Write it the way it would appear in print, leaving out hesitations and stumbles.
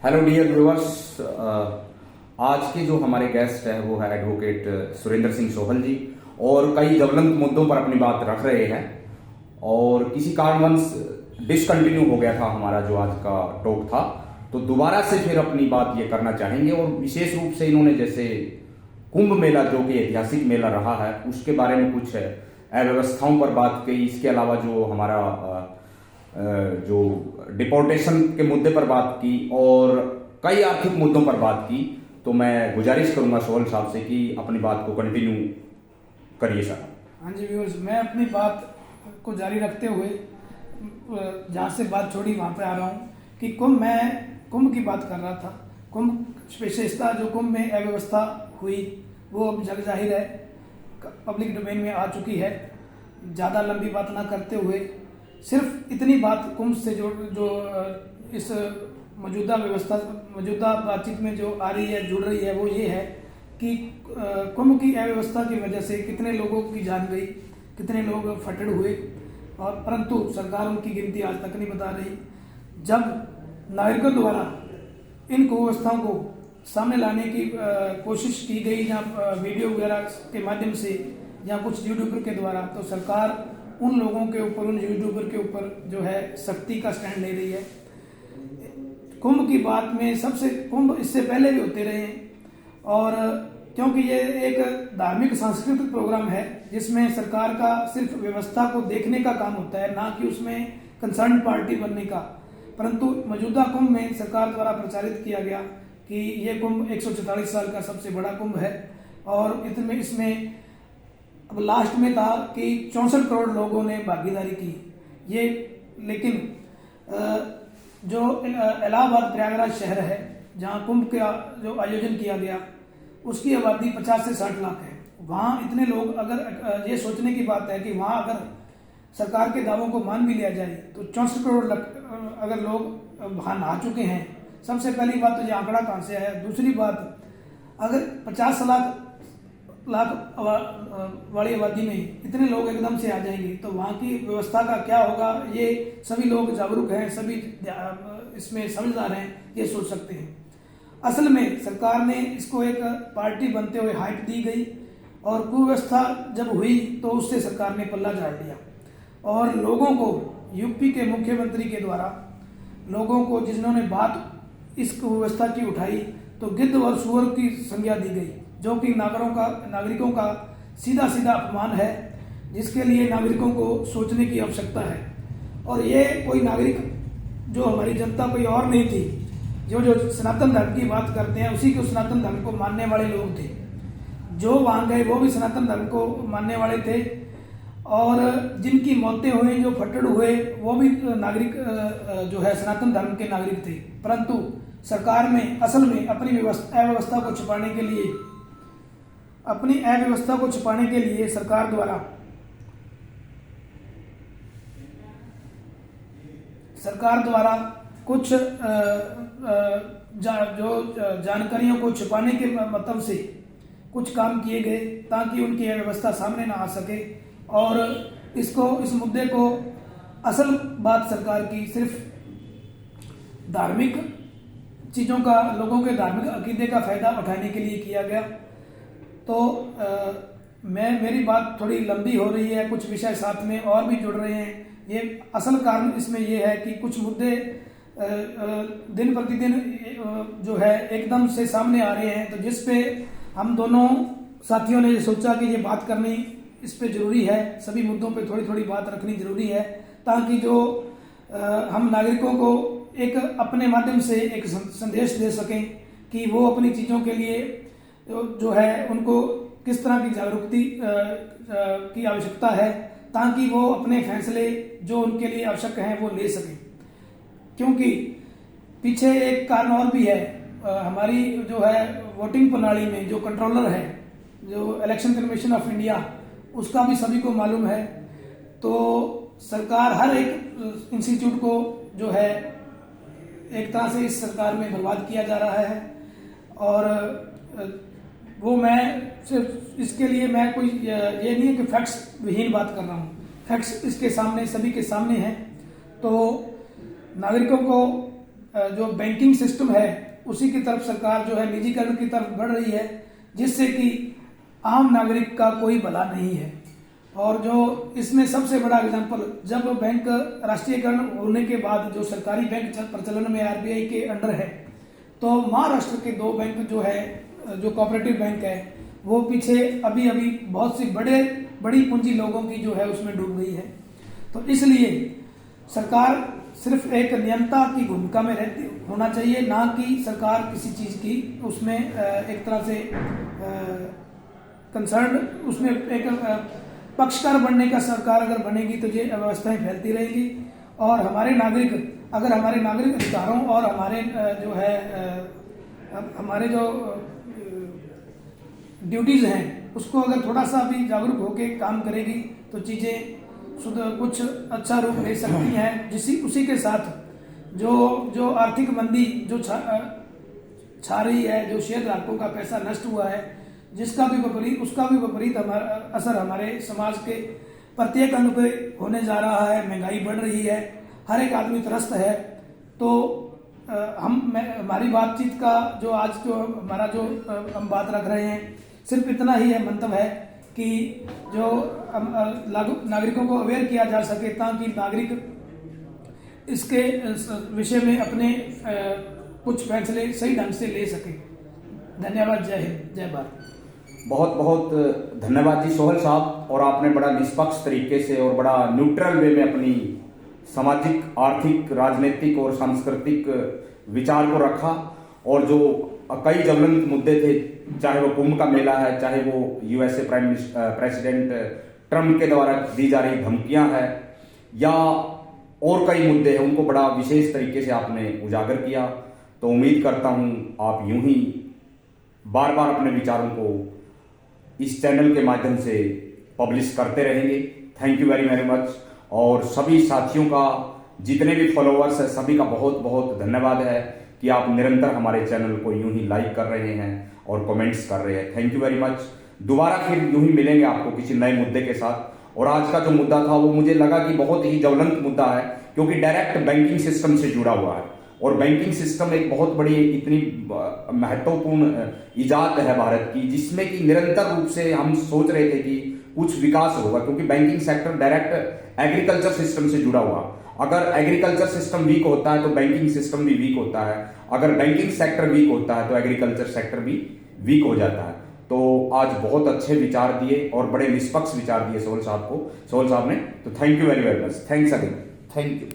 Hello dear viewers, आज के जो हमारे गेस्ट है वो है एडवोकेट सुरेंद्र सिंह सोहल जी। और कई ज्वलंत मुद्दों पर अपनी बात रख रहे हैं और किसी कारणवश डिसकंटिन्यू हो गया था हमारा जो आज का टॉक था, तो दोबारा से फिर अपनी बात ये करना चाहेंगे। और विशेष रूप से इन्होंने जैसे कुंभ मेला जो कि ऐतिहासिक मेला रहा है उसके बारे में कुछ अव्यवस्थाओं पर बात की। इसके अलावा जो हमारा जो डिपोर्टेशन के मुद्दे पर बात की और कई आर्थिक मुद्दों पर बात की। तो मैं गुजारिश करूंगा सोहल साहब से कि अपनी बात को कंटिन्यू करिए सर। हाँ जी व्यूअर्स, मैं अपनी बात को जारी रखते हुए जहाँ से बात छोड़ी वहाँ पे आ रहा हूँ कि मैं कुंभ की बात कर रहा था। कुंभ विशेषता जो कुंभ में अव्यवस्था हुई वो अब जग जाहिर है, पब्लिक डोमेन में आ चुकी है। ज़्यादा लंबी बात ना करते हुए सिर्फ इतनी बात कुंभ से जो इस मौजूदा बातचीत में जो आ रही है, जुड़ रही है, वो ये है कि कुंभ की अव्यवस्था की वजह से कितने लोगों की जान गई, कितने लोग फटड़ हुए, और परंतु सरकार उनकी गिनती आज तक नहीं बता रही। जब नागरिकों द्वारा इन कुव्यवस्थाओं को सामने लाने की कोशिश की गई, जहाँ वीडियो वगैरह के माध्यम से या कुछ यूट्यूबर के द्वारा, तो सरकार उन लोगों के ऊपर, उन यूट्यूबर के ऊपर जो है सख्ती का स्टैंड ले रही है। कुंभ की बात में सबसे कुंभ इससे पहले भी होते रहे हैं, और क्योंकि ये एक धार्मिक सांस्कृतिक प्रोग्राम है जिसमें सरकार का सिर्फ व्यवस्था को देखने का काम होता है, ना कि उसमें कंसर्न पार्टी बनने का। परंतु मौजूदा कुंभ में सरकार द्वारा प्रचारित किया गया कि ये कुंभ 144 साल का सबसे बड़ा कुंभ है, और इसमें अब लास्ट में था कि 64 करोड़ लोगों ने भागीदारी की। ये लेकिन जो इलाहाबाद प्रयागराज शहर है जहाँ कुंभ का जो आयोजन किया गया, उसकी आबादी 50 से 60 लाख है। वहाँ इतने लोग, अगर ये सोचने की बात है कि वहाँ अगर सरकार के दावों को मान भी लिया जाए तो 64 करोड़ अगर लोग वहाँ नहा चुके हैं। सबसे पहली बात तो ये आंकड़ा कहाँ से आया। दूसरी बात, अगर 50 लाख वाली आबादी में इतने लोग एकदम से आ जाएंगे तो वहाँ की व्यवस्था का क्या होगा, ये सभी लोग जागरूक हैं, सभी इसमें समझदार हैं, ये सोच सकते हैं। असल में सरकार ने इसको एक पार्टी बनते हुए हाइप दी गई, और कुव्यवस्था जब हुई तो उससे सरकार ने पल्ला झाड़ लिया, और लोगों को, यूपी के मुख्यमंत्री के द्वारा लोगों को जिन्होंने बात इस कुव्यवस्था की उठाई तो गिद्ध और सुअर की संज्ञा दी गई, जो कि नागरिकों का सीधा अपमान है, जिसके लिए नागरिकों को सोचने की आवश्यकता है। और ये कोई नागरिक, जो हमारी जनता कोई और नहीं थी, जो सनातन धर्म की बात करते हैं उसी को सनातन धर्म को मानने वाले लोग थे। जो वहां गए वो भी सनातन धर्म को मानने वाले थे, और जिनकी मौतें हुई, जो फटड़ हुए, वो भी नागरिक जो है सनातन धर्म के नागरिक थे। परंतु सरकार में असल में अपनी अव्यवस्था को छुपाने के लिए सरकार द्वारा कुछ जो जानकारियों को छुपाने के मतलब से कुछ काम किए गए ताकि उनकी व्यवस्था सामने ना आ सके। और इस मुद्दे को, असल बात सरकार की सिर्फ धार्मिक चीज़ों का, लोगों के धार्मिक अकीदे का फायदा उठाने के लिए किया गया। तो मेरी बात थोड़ी लंबी हो रही है, कुछ विषय साथ में और भी जुड़ रहे हैं। ये असल कारण इसमें ये है कि कुछ मुद्दे दिन प्रतिदिन जो है एकदम से सामने आ रहे हैं, तो जिस पे हम दोनों साथियों ने सोचा कि ये बात करनी इस पे जरूरी है, सभी मुद्दों पे थोड़ी थोड़ी बात रखनी जरूरी है, ताकि जो हम नागरिकों को एक अपने माध्यम से एक संदेश दे सकें कि वो अपनी चीज़ों के लिए जो है उनको किस तरह की जागरूकता की आवश्यकता है, ताकि वो अपने फैसले जो उनके लिए आवश्यक हैं वो ले सकें। क्योंकि पीछे एक कारण और भी है, हमारी जो है वोटिंग प्रणाली में जो कंट्रोलर है, जो इलेक्शन कमीशन ऑफ इंडिया, उसका भी सभी को मालूम है। तो सरकार हर एक इंस्टीट्यूट को जो है एक तरह से इस सरकार में बर्बाद किया जा रहा है। और वो मैं सिर्फ इसके लिए मैं कोई ये नहीं है कि फैक्ट्स विहीन बात कर रहा हूँ, फैक्ट्स इसके सामने, सभी के सामने हैं। तो नागरिकों को जो बैंकिंग सिस्टम है उसी की तरफ सरकार जो है निजीकरण की तरफ बढ़ रही है, जिससे कि आम नागरिक का कोई भला नहीं है। और जो इसमें सबसे बड़ा एग्जांपल, जब बैंक राष्ट्रीयकरण होने के बाद जो सरकारी बैंक प्रचलन में आरबीआई के अंडर है, तो महाराष्ट्र के 2 बैंक जो है, जो कोऑपरेटिव बैंक है, वो पीछे अभी अभी बहुत सी बड़ी पूंजी लोगों की जो है उसमें डूब गई है। तो इसलिए सरकार सिर्फ एक नियंता की भूमिका में रहती होना चाहिए, ना कि सरकार किसी चीज की उसमें एक तरह से कंसर्न, उसमें एक पक्षकार बनने का सरकार अगर बनेगी तो ये अव्यवस्थाएं फैलती रहेगी। और हमारे नागरिक, अगर हमारे नागरिक अधिकारों और हमारे जो है हमारे जो ड्यूटीज हैं उसको अगर थोड़ा सा भी जागरूक होकर काम करेगी तो चीजें कुछ अच्छा रूप ले सकती हैं। उसी के साथ जो आर्थिक मंदी जो छा रही है, जो शेयर धारकों का पैसा नष्ट हुआ है, उसका भी विपरीत असर हमारे समाज के प्रत्येक अंग पे होने जा रहा है। महंगाई बढ़ रही है, हर एक आदमी त्रस्त है। तो हमारी बातचीत का जो आज जो हमारा जो हम बात रख रहे हैं, सिर्फ इतना ही है, मंतव्य है कि जो नागरिकों को अवेयर किया जा सके, ताकि नागरिक इसके विषय में अपने कुछ फैसले सही ढंग से ले सके। धन्यवाद। जय हिंद, जय भारत। बहुत बहुत धन्यवाद जी सोहल साहब, और आपने बड़ा निष्पक्ष तरीके से और बड़ा न्यूट्रल वे में अपनी सामाजिक, आर्थिक, राजनीतिक और सांस्कृतिक विचार को रखा। और जो कई ज्वलंत मुद्दे थे, चाहे वो कुंभ का मेला है, चाहे वो यूएसए प्रेसिडेंट ट्रम्प के द्वारा दी जा रही धमकियां हैं, या और कई मुद्दे हैं, उनको बड़ा विशेष तरीके से आपने उजागर किया। तो उम्मीद करता हूं आप यूं ही बार बार अपने विचारों को इस चैनल के माध्यम से पब्लिश करते रहेंगे। Thank you very very much. और सभी साथियों का, जितने भी फॉलोअर्स हैं, सभी का बहुत बहुत धन्यवाद है कि आप निरंतर हमारे चैनल को यूं ही लाइक कर रहे हैं और कमेंट्स कर रहे हैं। Thank you very much. दोबारा फिर यूं ही मिलेंगे आपको किसी नए मुद्दे के साथ। और आज का जो मुद्दा था वो मुझे लगा कि बहुत ही ज्वलंत मुद्दा है, क्योंकि डायरेक्ट बैंकिंग सिस्टम से जुड़ा हुआ है। और बैंकिंग सिस्टम एक बहुत बड़ी, इतनी महत्वपूर्ण इजाद है भारत की, जिसमें कि निरंतर रूप से हम सोच रहे थे कि कुछ विकास होगा, क्योंकि banking sector direct agriculture system से जुड़ा हुआ। अगर एग्रीकल्चर सिस्टम वीक होता है तो बैंकिंग सिस्टम भी वीक होता है, अगर बैंकिंग सेक्टर वीक होता है तो एग्रीकल्चर सेक्टर भी वीक हो जाता है। तो आज बहुत अच्छे विचार दिए और बड़े निष्पक्ष विचार दिए सोहल साहब ने। तो thank you very very much. Thanks again. Thank you.